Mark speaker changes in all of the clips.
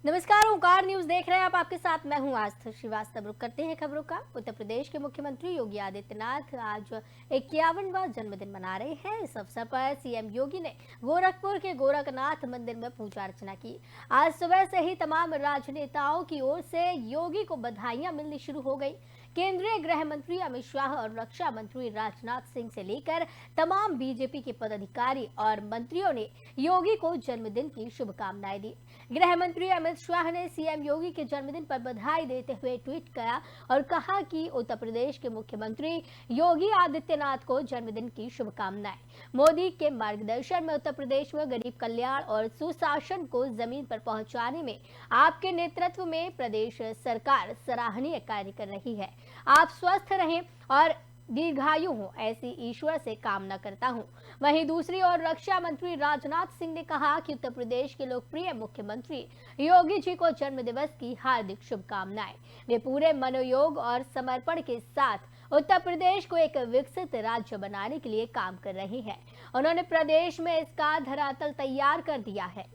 Speaker 1: नमस्कार, ओंकार न्यूज देख रहे हैं आप। आपके साथ मैं हूं आस्था श्रीवास्तव। रुक करते हैं खबरों का। उत्तर प्रदेश के मुख्यमंत्री योगी आदित्यनाथ आज 51वां जन्मदिन मना रहे हैं। इस अवसर पर सीएम योगी ने गोरखपुर के गोरखनाथ मंदिर में पूजा अर्चना की। आज सुबह से ही तमाम राजनेताओं की ओर से योगी को बधाइयां मिलनी शुरू हो गई। केंद्रीय गृह मंत्री अमित शाह और रक्षा मंत्री राजनाथ सिंह से लेकर तमाम बीजेपी के पदाधिकारी और मंत्रियों ने योगी को जन्मदिन की शुभकामनाएं दी। गृह मंत्री अमित शाह ने सीएम योगी के जन्मदिन पर बधाई देते हुए ट्वीट किया और कहा कि उत्तर प्रदेश के मुख्यमंत्री योगी आदित्यनाथ को जन्मदिन की शुभकामनाएं। मोदी के मार्गदर्शन में उत्तर प्रदेश में गरीब कल्याण और सुशासन को जमीन पर पहुंचाने में आपके नेतृत्व में प्रदेश सरकार सराहनीय कार्य कर रही है। आप स्वस्थ रहें और दीर्घायु हो, ऐसी ईश्वर से कामना करता हूं। वहीं दूसरी ओर रक्षा मंत्री राजनाथ सिंह ने कहा कि उत्तर प्रदेश के लोकप्रिय मुख्यमंत्री योगी जी को जन्म दिवस की हार्दिक शुभकामनाएं। वे पूरे मनोयोग और समर्पण के साथ उत्तर प्रदेश को एक विकसित राज्य बनाने के लिए काम कर रहे हैं। उन्होंने प्रदेश में इसका धरातल तैयार कर दिया है।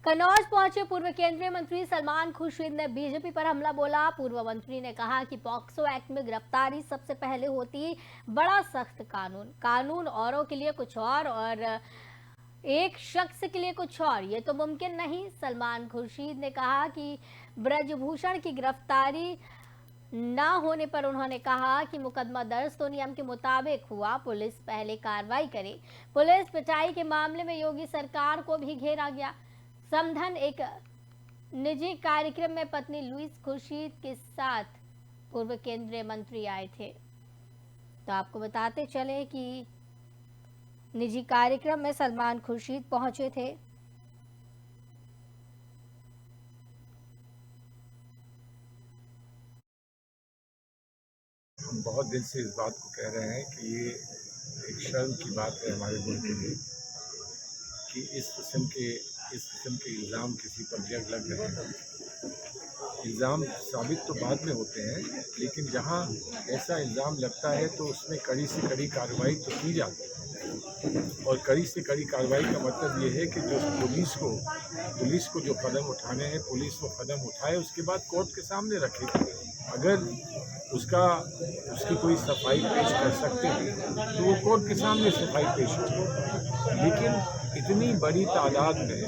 Speaker 1: कन्नौज पहुंचे पूर्व केंद्रीय मंत्री सलमान खुर्शीद ने बीजेपी पर हमला बोला। पूर्व मंत्री ने कहा कि पॉक्सो एक्ट में गिरफ्तारी सबसे पहले होती। बड़ा सख्त कानून औरों के लिए कुछ और एक शख्स के लिए कुछ और, ये तो मुमकिन नहीं। सलमान खुर्शीद ने कहा कि ब्रजभूषण की गिरफ्तारी ना होने पर उन्होंने कहा कि मुकदमा दर्ज तो नियम के मुताबिक हुआ, पुलिस पहले कार्रवाई करे। पुलिस पिटाई के मामले में योगी सरकार को भी घेरा गया। समधन एक निजी कार्यक्रम में पत्नी लुईस खुर्शीद के साथ पूर्व केंद्रीय मंत्री आए थे। तो आपको बताते चले कि निजी कार्यक्रम में सलमान खुर्शीद पहुंचे थे।
Speaker 2: हम बहुत दिन से इस बात को कह रहे हैं कि ये एक शर्म की बात है हमारे मुल्क के लिए कि इस किस्म के इल्ज़ाम किसी पर लग रहे हैं। इल्ज़ाम साबित तो बाद में होते हैं, लेकिन जहाँ ऐसा इल्ज़ाम लगता है तो उसमें कड़ी से कड़ी कार्रवाई तो की जाती है। और कड़ी से कड़ी कार्रवाई का मतलब ये है कि जो पुलिस को जो कदम उठाने हैं, पुलिस वो कदम उठाए, उसके बाद कोर्ट के सामने रखे। अगर उसकी कोई सफाई पेश कर सकते हैं तो वो कोर्ट के सामने सफाई पेश हो। लेकिन इतनी बड़ी तादाद में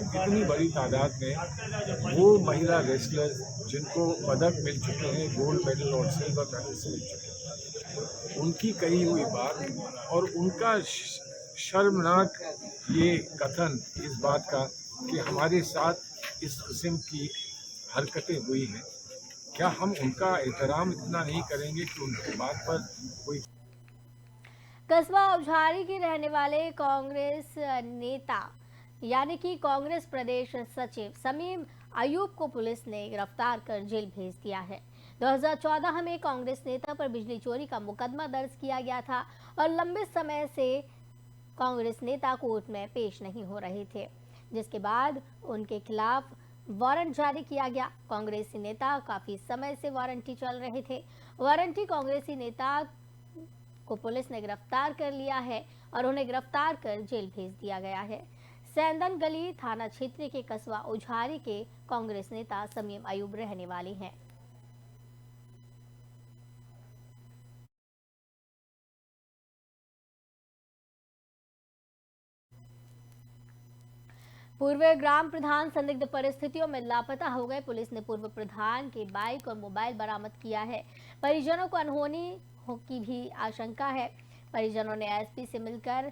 Speaker 2: वो महिला रेसलर जिनको पदक मिल चुके हैं, गोल्ड मेडल और सिल्वर मेडल से मिल चुके हैं, उनकी कही हुई बात और उनका शर्मनाक ये कथन इस बात का कि हमारे साथ इस किस्म की हरकतें हुई हैं, क्या हम उनका एहतराम इतना नहीं करेंगे कि उनकी बात पर कोई।
Speaker 1: कस्बा औझारी के रहने वाले कांग्रेस नेता यानी कि कांग्रेस प्रदेश सचिव समीम अयूब को पुलिस ने गिरफ्तार कर जेल भेज दिया है। 2014 में कांग्रेस नेता पर बिजली चोरी का मुकदमा दर्ज किया गया था और लंबे समय से कांग्रेस नेता कोर्ट में पेश नहीं हो रहे थे, जिसके बाद उनके खिलाफ वारंट जारी किया गया। कांग्रेसी नेता काफी समय से वारंटी चल रहे थे। वारंटी कांग्रेसी नेता को पुलिस ने गिरफ्तार कर लिया है और उन्हें गिरफ्तार कर जेल भेज दिया गया है। सैंदन गली थाना क्षेत्र के कस्बा औझारी के कांग्रेस नेता समीम अयूब रहने वाले हैं। पूर्व ग्राम प्रधान संदिग्ध परिस्थितियों में लापता हो गए। पुलिस ने पूर्व प्रधान के बाइक और मोबाइल बरामद किया है। परिजनों को अनहोनी की भी आशंका है। परिजनों ने एसपी से मिलकर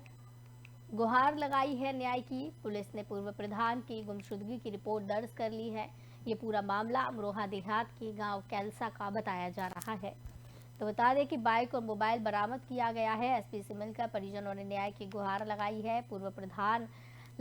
Speaker 1: गुहार लगाई है न्याय की। पुलिस ने पूर्व प्रधान की गुमशुदगी की रिपोर्ट दर्ज कर ली है। ये पूरा मामला अमरोहा देहात के गांव कैलसा का बताया जा रहा है। तो बता दें कि बाइक और मोबाइल बरामद किया गया है। एसपी से मिलकर परिजनों ने न्याय की गुहार लगाई है। पूर्व प्रधान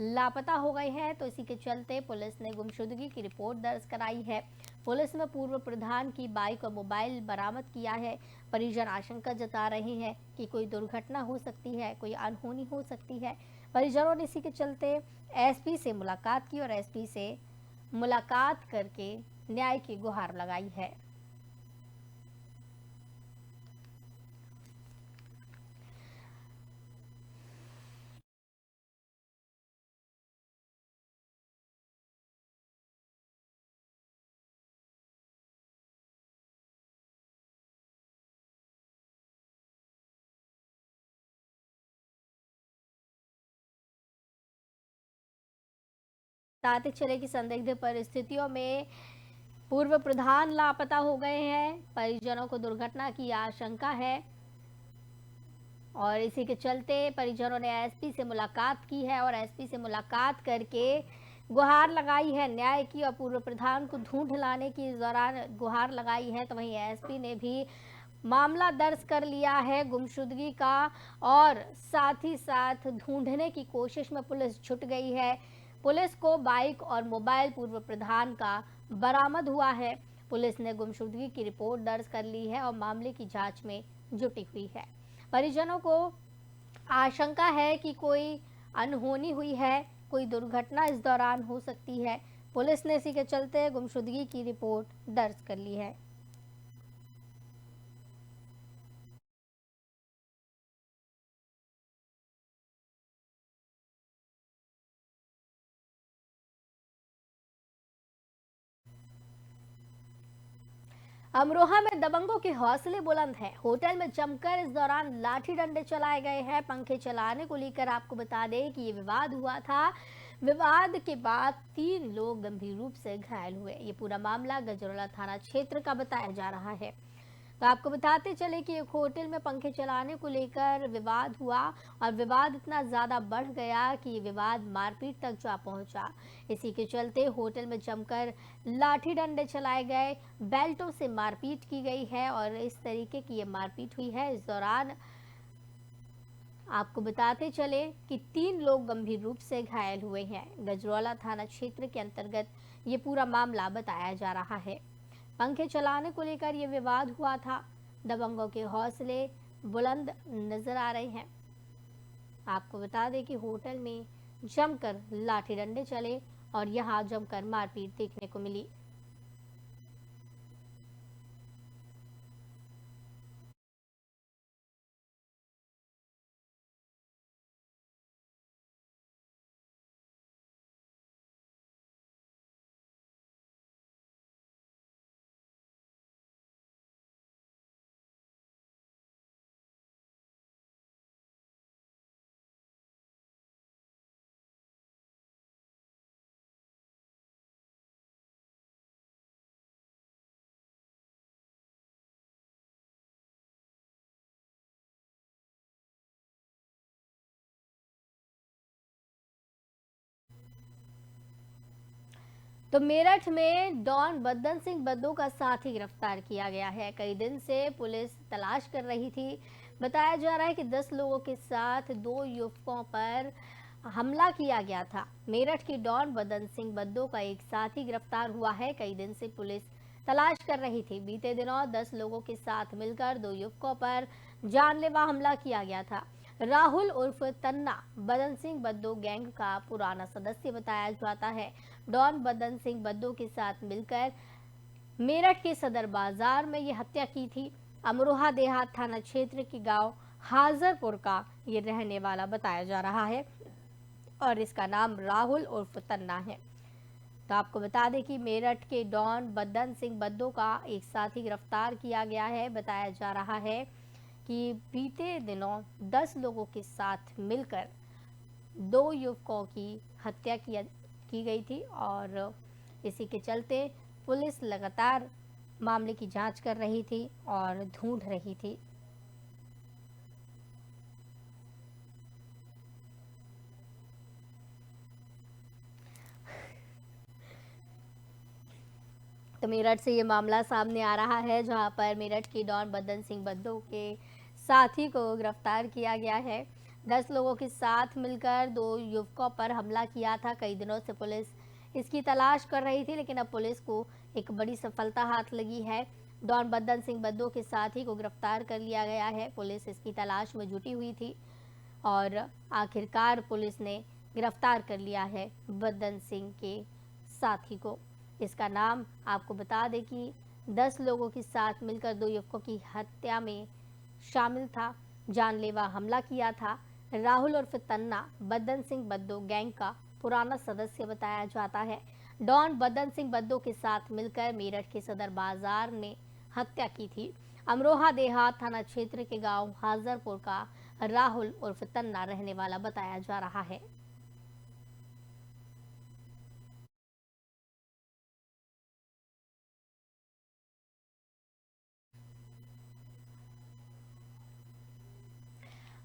Speaker 1: लापता हो गए हैं, तो इसी के चलते पुलिस ने गुमशुदगी की रिपोर्ट दर्ज कराई है। पुलिस ने पूर्व प्रधान की बाइक और मोबाइल बरामद किया है। परिजन आशंका जता रहे हैं कि कोई दुर्घटना हो सकती है, कोई अनहोनी हो सकती है। परिजनों ने इसी के चलते एसपी से मुलाकात की और एसपी से मुलाकात करके न्याय की गुहार लगाई है। बताते चले कि संदिग्ध परिस्थितियों में पूर्व प्रधान लापता हो गए हैं। परिजनों को दुर्घटना की आशंका है और इसी के चलते परिजनों ने एसपी से मुलाकात की है और एसपी से मुलाकात करके गुहार लगाई है न्याय की और पूर्व प्रधान को ढूंढ लाने की इस दौरान गुहार लगाई है। तो वहीं एसपी ने भी मामला दर्ज कर लिया है गुमशुदगी का और साथ ही साथ ढूंढने की कोशिश में पुलिस जुट गई है। पुलिस को बाइक और मोबाइल पूर्व प्रधान का बरामद हुआ है। पुलिस ने गुमशुदगी की रिपोर्ट दर्ज कर ली है और मामले की जांच में जुटी हुई है। परिजनों को आशंका है कि कोई अनहोनी हुई है, कोई दुर्घटना इस दौरान हो सकती है। पुलिस ने इसी के चलते गुमशुदगी की रिपोर्ट दर्ज कर ली है। अमरोहा में दबंगों के हौसले बुलंद हैं। होटल में जमकर इस दौरान लाठी डंडे चलाए गए हैं। पंखे चलाने को लेकर आपको बता दें कि ये विवाद हुआ था। विवाद के बाद 3 लोग गंभीर रूप से घायल हुए। ये पूरा मामला गजरौला थाना क्षेत्र का बताया जा रहा है। तो आपको बताते चले कि एक होटल में पंखे चलाने को लेकर विवाद हुआ और विवाद इतना ज्यादा बढ़ गया कि ये विवाद मारपीट तक जा पहुंचा। इसी के चलते होटल में जमकर लाठी डंडे चलाए गए, बेल्टों से मारपीट की गई है और इस तरीके की ये मारपीट हुई है। इस दौरान आपको बताते चले कि 3 लोग गंभीर रूप से घायल हुए हैं। गजरौला थाना क्षेत्र के अंतर्गत ये पूरा मामला बताया जा रहा है। पंखे चलाने को लेकर ये विवाद हुआ था। दबंगों के हौसले बुलंद नजर आ रहे हैं। आपको बता दें कि होटल में जमकर लाठी डंडे चले और यहां जमकर मारपीट देखने को मिली। तो मेरठ में डॉन बद्दन सिंह बद्दू का साथी गिरफ्तार किया गया है। कई दिन से पुलिस तलाश कर रही थी। बताया जा रहा है कि 10 लोगों के साथ 2 युवकों पर हमला किया गया था। मेरठ की डॉन बद्दन सिंह बद्दू का एक साथी गिरफ्तार हुआ है। कई दिन से पुलिस तलाश कर रही थी। बीते दिनों 10 लोगों के साथ मिलकर 2 युवकों पर जानलेवा हमला किया गया था। राहुल उर्फ तन्ना बदन सिंह बद्दू गैंग का पुराना सदस्य बताया जाता है। डॉन बदन सिंह बद्दू के साथ मिलकर मेरठ के सदर बाजार में ये हत्या की थी। अमरोहा देहात थाना क्षेत्र के गांव हाजरपुर का ये रहने वाला बताया जा रहा है और इसका नाम राहुल उर्फ तन्ना है। तो आपको बता दें कि मेरठ के डॉन बदन सिंह बद्दू का एक साथी गिरफ्तार किया गया है। बताया जा रहा है कि बीते दिनों 10 लोगों के साथ मिलकर 2 युवकों की हत्या की गई थी और इसी के चलते पुलिस लगातार मामले की जांच कर रही थी और ढूंढ रही थी। तो मेरठ से ये मामला सामने आ रहा है जहां पर मेरठ की डॉन बदन सिंह बद्दू के साथी को गिरफ्तार किया गया है। 10 लोगों के साथ मिलकर 2 युवकों पर हमला किया था। कई दिनों से पुलिस इसकी तलाश कर रही थी लेकिन अब पुलिस को एक बड़ी सफलता हाथ लगी है। डॉन बदन सिंह बद्दू के साथी को गिरफ्तार कर लिया गया है। पुलिस इसकी तलाश में जुटी हुई थी और आखिरकार पुलिस ने गिरफ्तार कर लिया है बदन सिंह के साथी को। इसका नाम आपको बता दें कि 10 लोगों के साथ मिलकर 2 युवकों की हत्या में शामिल था। जानलेवा हमला किया था। राहुल उर्फ तन्ना बदन सिंह बद्दो गैंग का पुराना सदस्य बताया जाता है। डॉन बदन सिंह बद्दो के साथ मिलकर मेरठ के सदर बाजार में हत्या की थी। अमरोहा देहात थाना क्षेत्र के गांव हाजरपुर का राहुल उर्फ तन्ना रहने वाला बताया जा रहा है।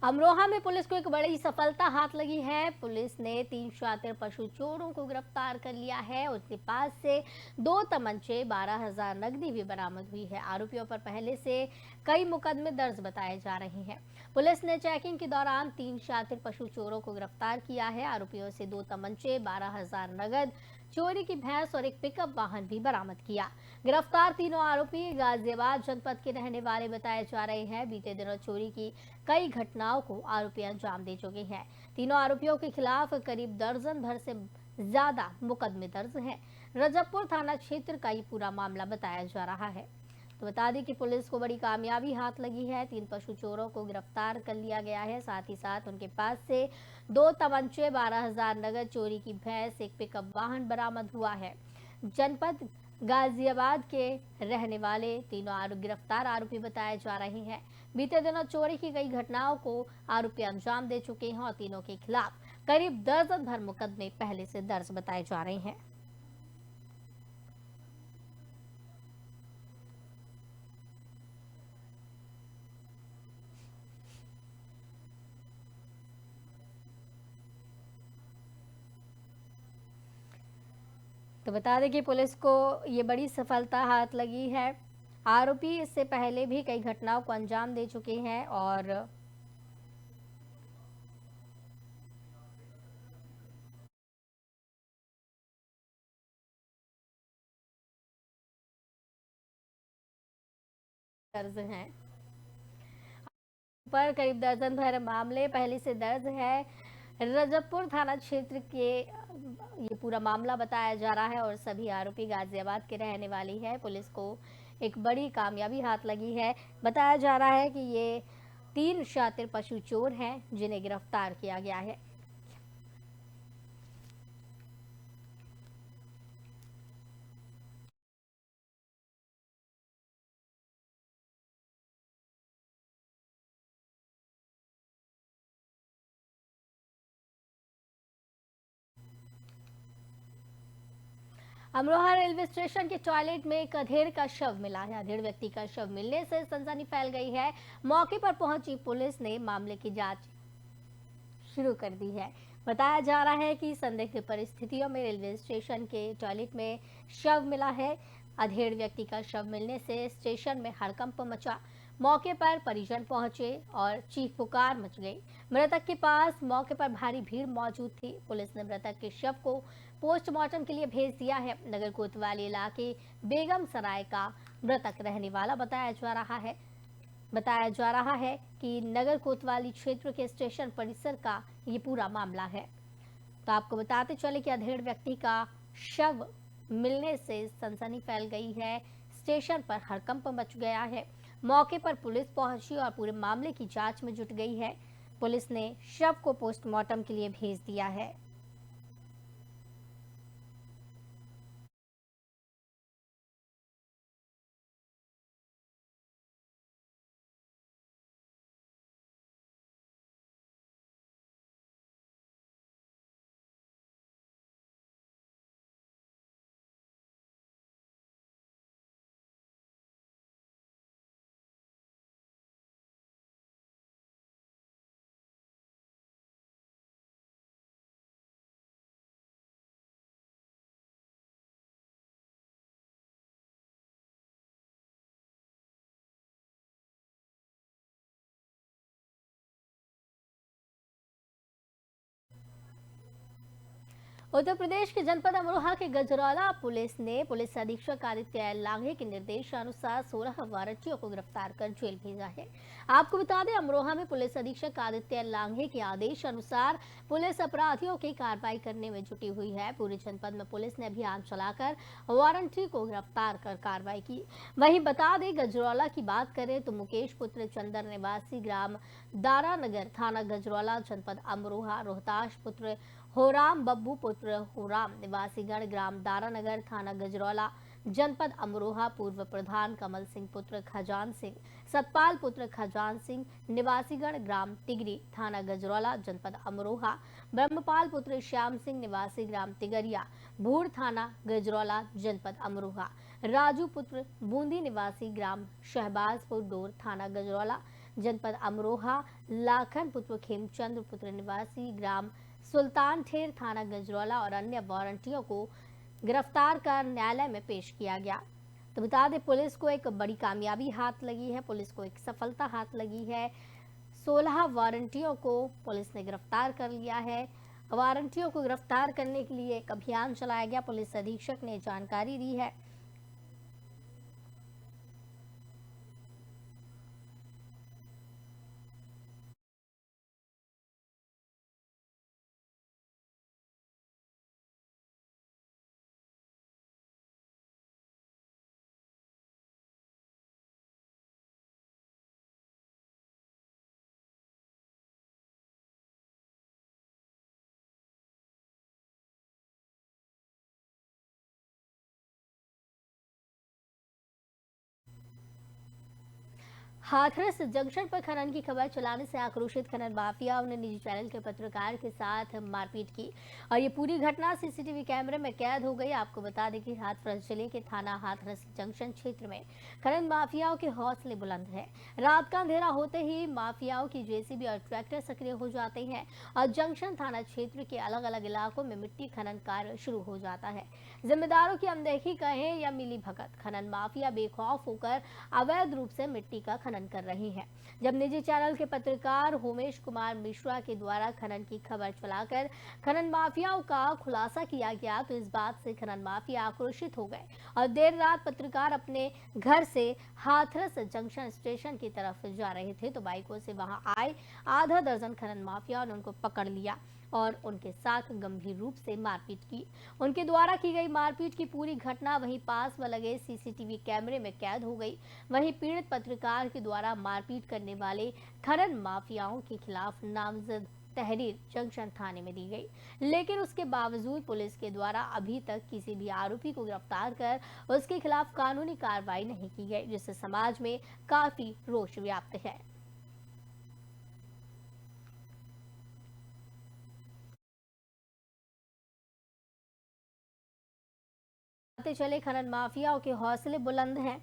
Speaker 1: अमरोहा में पुलिस को एक बड़ी सफलता हाथ लगी है। पुलिस ने 3 शातिर पशु चोरों को गिरफ्तार कर लिया है। उसके पास से 2 तमंचे, 12,000 नकदी भी बरामद हुई है। आरोपियों पर पहले से कई मुकदमे दर्ज बताए जा रहे हैं। पुलिस ने चेकिंग के दौरान 3 शातिर पशु चोरों को गिरफ्तार किया है। आरोपियों से 2 तमंचे, 12,000 नगद, चोरी की भैंस और एक पिकअप वाहन भी बरामद किया। गिरफ्तार तीनों आरोपी गाजियाबाद जनपद के रहने वाले बताए जा रहे हैं। बीते दिनों चोरी की कई घटनाओं को आरोपी अंजाम दे चुके हैं। तीनों आरोपियों के खिलाफ करीब दर्जन भर से ज्यादा मुकदमे दर्ज हैं। रजबपुर थाना क्षेत्र का ये पूरा मामला बताया जा रहा है। तो बता दें कि पुलिस को बड़ी कामयाबी हाथ लगी है। 3 पशु चोरों को गिरफ्तार कर लिया गया है। साथ ही साथ उनके पास से 2 तमंचे, 12,000 नगद, चोरी की भैंस, एक पिकअप वाहन बरामद हुआ है। जनपद गाजियाबाद के रहने वाले तीनों गिरफ्तार आरोपी बताए जा रहे हैं। बीते दिनों चोरी की कई घटनाओं को आरोपी अंजाम दे चुके हैं और तीनों के खिलाफ करीब दर्जन भर मुकदमे पहले से दर्ज बताए जा रहे हैं। तो बता दें कि पुलिस को ये बड़ी सफलता हाथ लगी है। आरोपी इससे पहले भी कई घटनाओं को अंजाम दे चुके हैं और दर्ज हैं। पर करीब दर्जन भर मामले पहले से दर्ज है। रजबपुर थाना क्षेत्र के ये पूरा मामला बताया जा रहा है और सभी आरोपी गाजियाबाद के रहने वाली है। पुलिस को एक बड़ी कामयाबी हाथ लगी है। बताया जा रहा है कि ये 3 शातिर पशु चोर हैं जिन्हें गिरफ्तार किया गया है। अमरोहा रेलवे स्टेशन के टॉयलेट में एक अधेड़ का शव मिला है। अधेड़ व्यक्ति का शव मिलने से सनसनी फैल गई है। मौके पर पहुंची पुलिस ने मामले की जांच शुरू कर दी है। बताया जा रहा है कि संदिग्ध परिस्थितियों में रेलवे स्टेशन के टॉयलेट में शव मिला है। अधेड़ व्यक्ति का शव मिलने से स्टेशन में हड़कंप मचा। मौके पर परिजन पहुंचे और चीख पुकार मच गई। मृतक के पास मौके पर भारी भीड़ मौजूद थी। पुलिस ने मृतक के शव को पोस्टमार्टम के लिए भेज दिया है। नगर कोतवाली इलाके बेगम सराय का मृतक रहने वाला बताया जा रहा है कि नगर कोतवाली क्षेत्र के स्टेशन परिसर का ये पूरा मामला है। तो आपको बताते चले कि अधेड़ व्यक्ति का शव मिलने से सनसनी फैल गई है। स्टेशन पर हड़कंप मच गया है। मौके पर पुलिस पहुंची और पूरे मामले की जांच में जुट गई है। पुलिस ने शव को पोस्टमार्टम के लिए भेज दिया है। उत्तर प्रदेश के जनपद अमरोहा के गजरौला पुलिस ने पुलिस अधीक्षक आदित्य लांघे के निर्देशानुसार 16 वारंटियों को गिरफ्तार कर जेल भेजा है। आपको बता दें, अमरोहा में पुलिस अधीक्षक आदित्य लांघे के आदेश अनुसार पुलिस अपराधियों की कार्रवाई करने में जुटी हुई है। पूरे जनपद में पुलिस ने अभियान चलाकर वारंटी को गिरफ्तार कर कार्रवाई की। वहीं बता दें, गजरौला की बात करें तो मुकेश पुत्र चंदर निवासी ग्राम दारानगर, थाना गजरौला, जनपद अमरोहा, रोहताश पुत्र होराम, बब्बू पुत्र होराम निवासीगढ़, ग्राम दारानगर, थाना गजरौला, जनपद अमरोहा, पूर्व प्रधान कमल सिंह पुत्र खजान सिंह, सतपाल पुत्र खजान सिंह निवासीगढ़, ग्राम तिगरी, थाना गजरौला, जनपद अमरोहा, ब्रह्मपाल पुत्र श्याम सिंह निवासी ग्राम तिगरिया, भूड़, थाना गजरौला, जनपद अमरोहा, राजू पुत्र बूंदी निवासी ग्राम शहबाजपुर डोर, थाना गजरौला, जनपद अमरोहा, लाखन पुत्र खेमचंद्र पुत्र निवासी ग्राम सुल्तान ठेर, थाना गजरौला और अन्य वारंटियों को गिरफ्तार कर न्यायालय में पेश किया गया। तो बता दें, पुलिस को एक बड़ी कामयाबी हाथ लगी है, पुलिस को एक सफलता हाथ लगी है। 16 वारंटियों को पुलिस ने गिरफ्तार कर लिया है। वारंटियों को गिरफ्तार करने के लिए एक अभियान चलाया गया, पुलिस अधीक्षक ने जानकारी दी है। हाथरस जंक्शन पर खनन की खबर चलाने से आक्रोशित खनन माफियाओं ने निजी चैनल के पत्रकार के साथ मारपीट की और ये पूरी घटना सीसीटीवी कैमरे में कैद हो गई। आपको बता दें कि हाथरस जिले के थाना हाथरस जंक्शन क्षेत्र में खनन माफियाओं के हौसले बुलंद हैं। रात का अंधेरा होते ही माफियाओं की जेसीबी और ट्रैक्टर सक्रिय हो जाते हैं और जंक्शन थाना क्षेत्र के अलग अलग इलाकों में मिट्टी खनन कार्य शुरू हो जाता है। जिम्मेदारों की अनदेखी कहें या मिली भगत, खनन माफिया बेखौफ होकर अवैध रूप से मिट्टी का खनन कर रही है। जब निजी चैनल के पत्रकार होमेश कुमार मिश्रा के द्वारा खनन की खबर चलाकर खनन माफियाओं का खुलासा किया गया तो इस बात से खनन माफिया आक्रोशित हो गए और देर रात पत्रकार अपने घर से हाथरस जंक्शन स्टेशन की तरफ जा रहे थे तो बाइकों से वहां आए आधा दर्जन खनन माफियाओं ने उनको पकड़ लिया और उनके साथ गंभीर रूप से मारपीट की। उनके द्वारा की गई मारपीट की पूरी घटना वहीं पास में लगे सीसीटीवी कैमरे में कैद हो गई। वहीं पीड़ित पत्रकार के द्वारा मारपीट करने वाले खनन माफियाओं के खिलाफ नामजद तहरीर जंक्शन थाने में दी गई, लेकिन उसके बावजूद पुलिस के द्वारा अभी तक किसी भी आरोपी को गिरफ्तार कर उसके खिलाफ कानूनी कार्रवाई नहीं की गई, जिससे समाज में काफी रोष व्याप्त है। चले खनन माफियाओं के हौसले बुलंद हैं।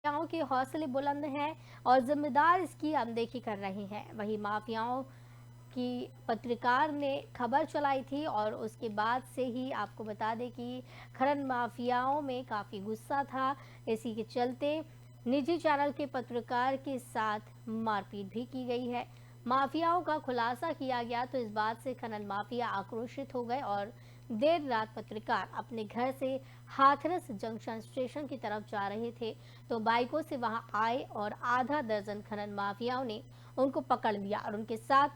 Speaker 1: माफियाओं के हौसले बुलंद हैं और जिम्मेदार इसकी अनदेखी कर रहे हैं। वहीं माफियाओं की पत्रकार ने खबर चलाई थी और उसके बाद से ही आपको बता दें कि खनन माफियाओं में काफ़ी गुस्सा था। इसी के चलते निजी चैनल के पत्रकार के साथ मारपीट भी की गई है। माफियाओं का खुलासा किया गया तो इस बात से खनन माफिया आक्रोशित हो गए और देर रात पत्रकार अपने घर से हाथरस जंक्शन स्टेशन की तरफ जा रहे थे तो बाइकों से वहां आए और आधा दर्जन खनन माफियाओं ने उनको पकड़ लिया और उनके साथ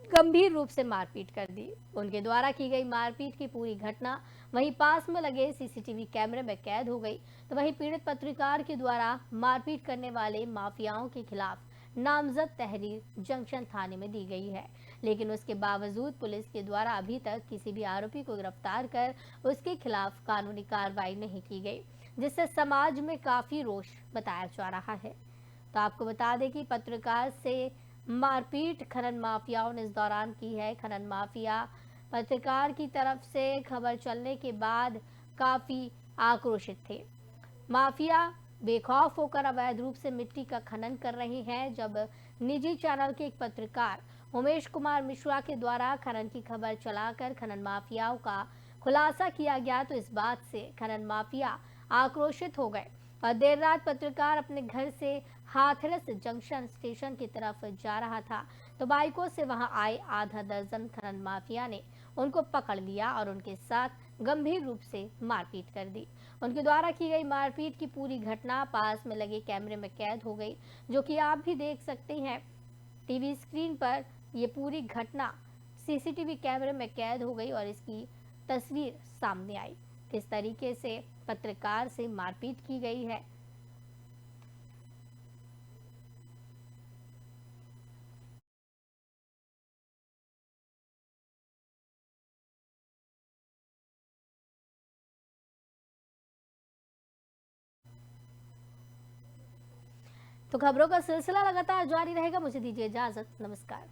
Speaker 1: गंभीर रूप से मारपीट कर दी। उनके द्वारा की गई मारपीट की पूरी घटना वहीं पास में लगे सीसीटीवी कैमरे में कैद हो गई तो वहीं पीड़ित पत्रकार के द्वारा मारपीट करने वाले माफियाओं के खिलाफ नामजद तहरीर जंक्शन थाने में दी गई है, लेकिन उसके बावजूद पुलिस के द्वारा अभी तक किसी भी आरोपी को गिरफ्तार कर उसके खिलाफ कानूनी कार्रवाई नहीं की गई, जिससे समाज में काफी रोष बताया जा रहा है। तो आपको बता दें कि पत्रकार से मारपीट खनन माफियाओं ने इस दौरान की है। खनन माफिया पत्रकार की तरफ से खबर चलने के बाद काफी आक्रोशित थे। माफिया बेखौफ होकर अवैध रूप से मिट्टी का खनन कर रहे हैं। जब निजी चैनल के एक पत्रकार उमेश कुमार मिश्रा के द्वारा खनन की खबर चलाकर खनन माफियाओं का खुलासा किया गया तो इस बात से खनन माफिया आक्रोशित हो गए और देर रात पत्रकार अपने घर से हाथरस जंक्शन स्टेशन की तरफ जा रहा था तो बाइकों से वहां आए आधा दर्जन खनन माफिया ने उनको पकड़ लिया और उनके साथ गंभीर रूप से मारपीट कर दी। उनके द्वारा की गई मारपीट की पूरी घटना पास में लगे कैमरे में कैद हो गई, जो कि आप भी देख सकते हैं टीवी स्क्रीन पर। ये पूरी घटना सीसीटीवी कैमरे में कैद हो गई और इसकी तस्वीर सामने आई, किस तरीके से पत्रकार से मारपीट की गई है। तो खबरों का सिलसिला लगातार जारी रहेगा। मुझे दीजिए इजाजत, नमस्कार।